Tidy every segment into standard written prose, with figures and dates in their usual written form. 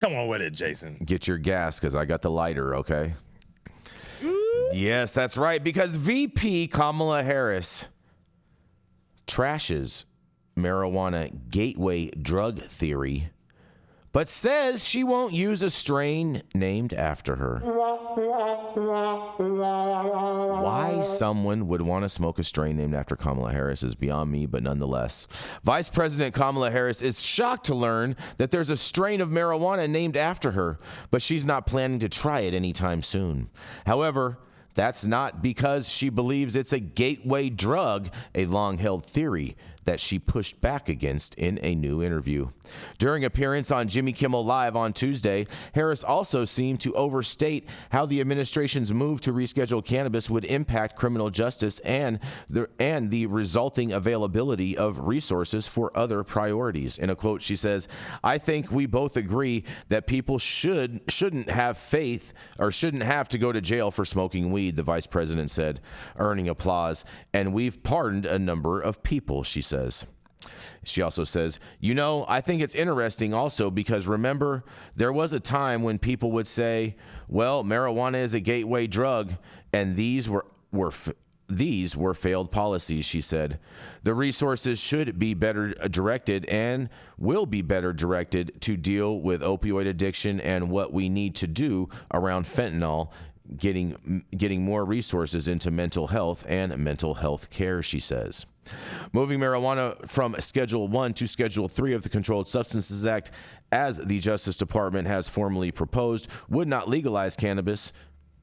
Come on with it, Jason. Get your gas, because I got the lighter, okay? Yes, that's right, because VP Kamala Harris trashes marijuana gateway drug theory, but says she won't use a strain named after her. Why someone would want to smoke a strain named after Kamala Harris is beyond me, but nonetheless. Vice President Kamala Harris is shocked to learn that there's a strain of marijuana named after her, but she's not planning to try it anytime soon. However, that's not because she believes it's a gateway drug, a long-held theory that she pushed back against in a new interview. During appearance on Jimmy Kimmel Live on Tuesday, Harris also seemed to overstate how the administration's move to reschedule cannabis would impact criminal justice and the resulting availability of resources for other priorities. In a quote, she says, "I think we both agree that people shouldn't have faith or shouldn't have to go to jail for smoking weed," the vice president said, earning applause, "and we've pardoned a number of people," she says. She also says, I think it's interesting also because remember, there was a time when people would say, well, marijuana is a gateway drug, and these were failed policies, she said. The resources should be better directed and will be better directed to deal with opioid addiction and what we need to do around fentanyl, getting more resources into mental health and mental health care, she says. Moving marijuana from Schedule 1 to Schedule 3 of the Controlled Substances Act, as the Justice Department has formally proposed, would not legalize cannabis.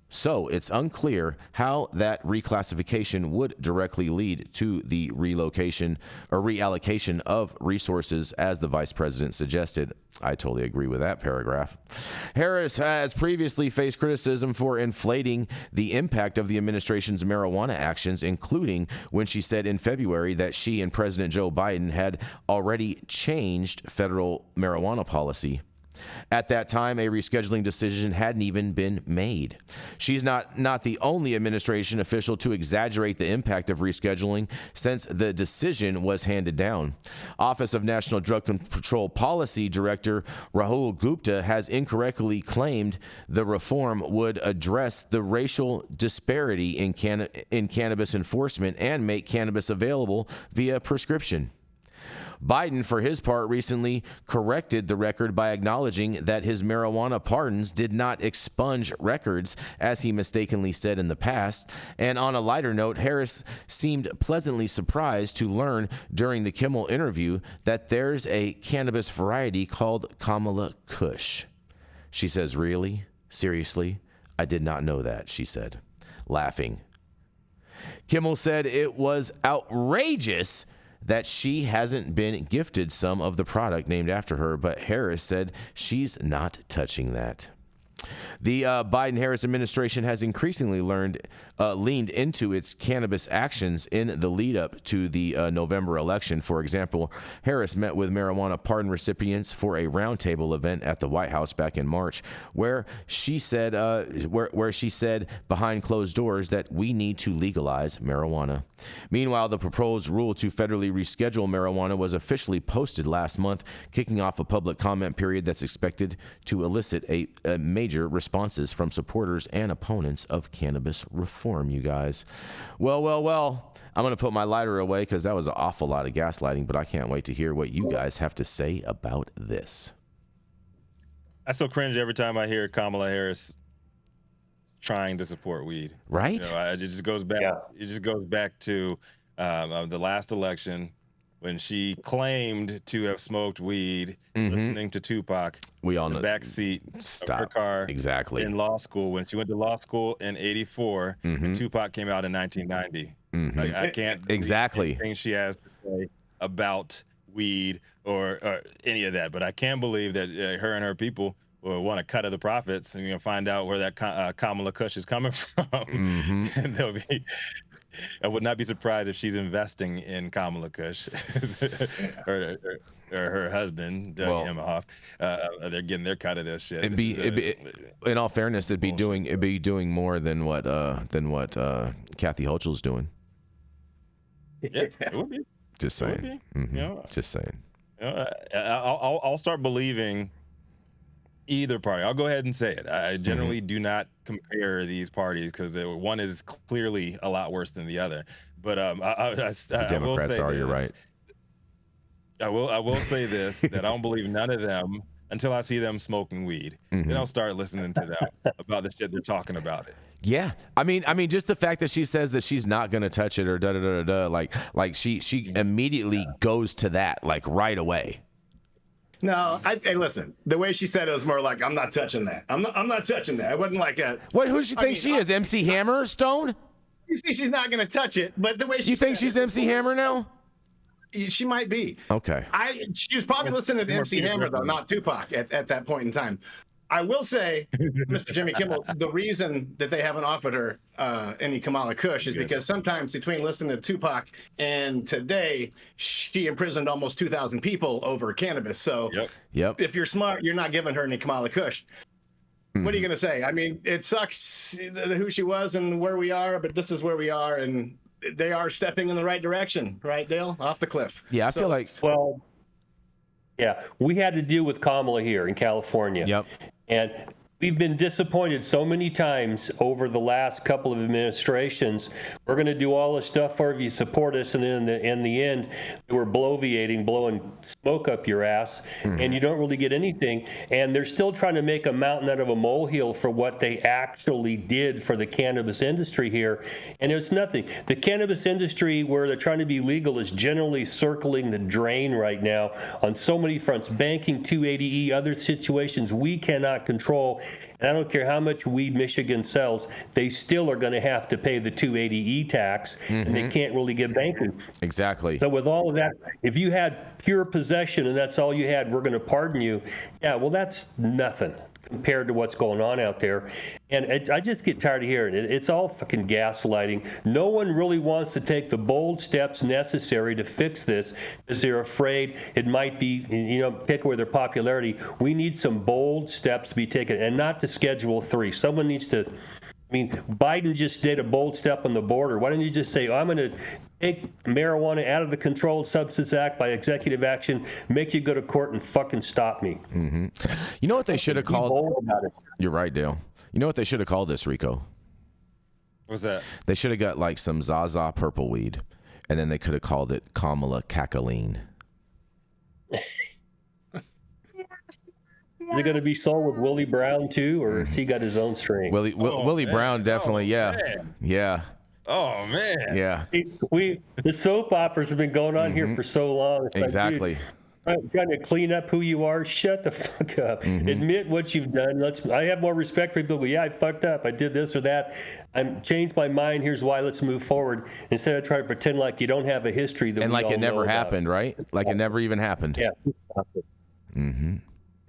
So it's unclear how that reclassification would directly lead to the relocation or reallocation of resources, as the vice president suggested. I totally agree with that paragraph. Harris has previously faced criticism for inflating the impact of the administration's marijuana actions, including when she said in February that she and President Joe Biden had already changed federal marijuana policy. At that time, a rescheduling decision hadn't even been made. She's not the only administration official to exaggerate the impact of rescheduling since the decision was handed down. Office of National Drug Control Policy Director Rahul Gupta has incorrectly claimed the reform would address the racial disparity in cannabis enforcement and make cannabis available via prescription. Biden, for his part, recently corrected the record by acknowledging that his marijuana pardons did not expunge records, as he mistakenly said in the past. And on a lighter note, Harris seemed pleasantly surprised to learn during the Kimmel interview that there's a cannabis variety called Kamala Kush. She says, "Really? Seriously? I did not know that," she said, laughing. Kimmel said it was outrageous that she hasn't been gifted some of the product named after her, but Harris said she's not touching that. The Biden-Harris administration has increasingly leaned into its cannabis actions in the lead-up to the November election. For example, Harris met with marijuana pardon recipients for a roundtable event at the White House back in March, where she said behind closed doors that we need to legalize marijuana. Meanwhile, the proposed rule to federally reschedule marijuana was officially posted last month, kicking off a public comment period that's expected to elicit a major responses from supporters and opponents of cannabis reform, you guys. Well, I'm going to put my lighter away because that was an awful lot of gaslighting, but I can't wait to hear what you guys have to say about this. I still cringe every time I hear Kamala Harris trying to support weed. Right? It just goes back. Yeah. It just goes back to the last election when she claimed to have smoked weed, listening to Tupac. We all know the back seat of her car. Exactly. In law school, when she went to law school in '84, and Tupac came out in 1990. I can't exactly anything she has to say about weed or any of that, but I can't believe that her and her people will want a cut of the profits, and find out where that Kamala Kush is coming from. And they'll be. I would not be surprised if she's investing in Kamala Kush or her husband, Doug Emhoff. They're getting their cut of this shit. It'd be, in all fairness, it'd be doing more than what Kathy Hochul's doing. Yeah, it would be. Just saying. Just saying. I'll start believing either party. I'll go ahead and say it. I generally do not compare these parties because one is clearly a lot worse than the other. But the Democrats are. You're right. I will say this, that I don't believe none of them until I see them smoking weed. Then I'll start listening to them about the shit they're talking about it. Yeah, I mean, just the fact that she says that she's not gonna touch it or da da da da, like she immediately goes to that like right away. No, hey, listen. The way she said it was more like, "I'm not touching that. I'm not touching that." It wasn't like a. What? Who does she think she is? MC Hammer Stone? You see, she's not gonna touch it, but the way she. You think she's MC Hammer now? She might be. Okay. She was probably listening to MC Hammer though, not Tupac at that point in time. I will say, Mr. Jimmy Kimmel, the reason that they haven't offered her any Kamala Kush is because sometimes between listening to Tupac and today, she imprisoned almost 2,000 people over cannabis. So yep. If you're smart, you're not giving her any Kamala Kush. What are you going to say? I mean, it sucks who she was and where we are, but this is where we are, and they are stepping in the right direction, right, Dale? Off the cliff. Yeah, I feel like... Well, yeah, we had to deal with Kamala here in California. Yep. And we've been disappointed so many times over the last couple of administrations. We're going to do all this stuff for you, support us, and then in the end, we're bloviating, blowing smoke up your ass, and you don't really get anything. And they're still trying to make a mountain out of a molehill for what they actually did for the cannabis industry here, and it's nothing. The cannabis industry, where they're trying to be legal, is generally circling the drain right now on so many fronts. Banking, 280E, other situations we cannot control. And I don't care how much weed Michigan sells, they still are going to have to pay the 280E tax, and they can't really get banking. Exactly. So with all of that, if you had pure possession and that's all you had, we're going to pardon you. Yeah, well, that's nothing compared to what's going on out there. And I just get tired of hearing it. It's all fucking gaslighting. No one really wants to take the bold steps necessary to fix this because they're afraid it might be, pick with their popularity. We need some bold steps to be taken, and not to Schedule 3. Someone needs to... I mean, Biden just did a bold step on the border. Why don't you just say, I'm going to take marijuana out of the Controlled Substance Act by executive action, make you go to court and fucking stop me? You know what they should have called? You're right, Dale. You know what they should have called this, Rico? What's that? They should have got like some Zaza purple weed, and then they could have called it Kamala Cacaline. Is it going to be sold with Willie Brown too, or has he got his own strain? Willie Brown definitely, yeah. Oh man, yeah. The soap operas have been going on here for so long. It's exactly. Like, I'm trying to clean up who you are. Shut the fuck up. Admit what you've done. I have more respect for people. Yeah, I fucked up. I did this or that. I changed my mind. Here's why. Let's move forward. Instead of trying to pretend like you don't have a history that and we like all it never know happened, about. right? Like it never even happened. Yeah.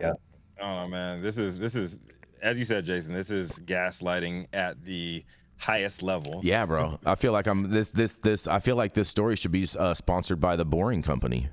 Yeah. Oh man, this is as you said, Jason. This is gaslighting at the highest level. Yeah, bro. I feel like I feel like this story should be sponsored by the Boring Company.